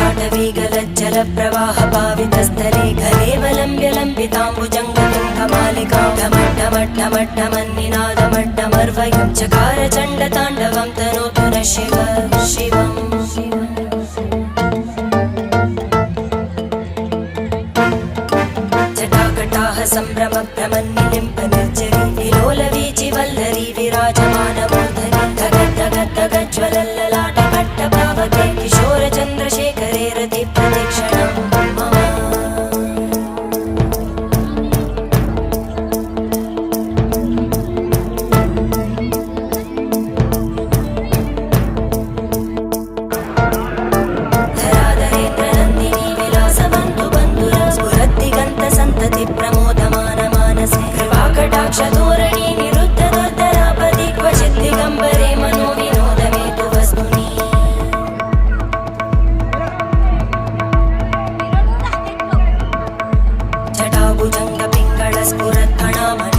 ललाटवीगलज्जल प्रवाह पावितस्थले घलेवलम्ब्य लम्बिताम्बुजङ्गतुङ्गमालिकां ढमड्ढमड्ढमड्ढमन्निनादमड्ढमर्वयं चकार चण्डताण्डवं तनोतु नः शिव शिवम् जटाकटाह सम्भ्रम भ्रमन्निलिम्ब निर्जरी विलोलवीचि वल्लरी विराजमानमूर्धनि धगद्धगद्धगज्ज्वलल्ललाटभट्टभावके किशोरचन्द्रशेखरे रतिप्रदक्षिणं मम धराधरेन्द्रनन्दिनी विलासबन्धु बन्धुरा स्फुरद्दिगन्तसन्तति प्रमोदमानमानसे कृपाकटाक्षधोरणी निरुद्धदुर्धरापदि क्वचित् दिगम्बरे मनो विनोदमेतु वस्तुनि जटाभुजङ्गपिङ्गळस्फुरत्कणामणि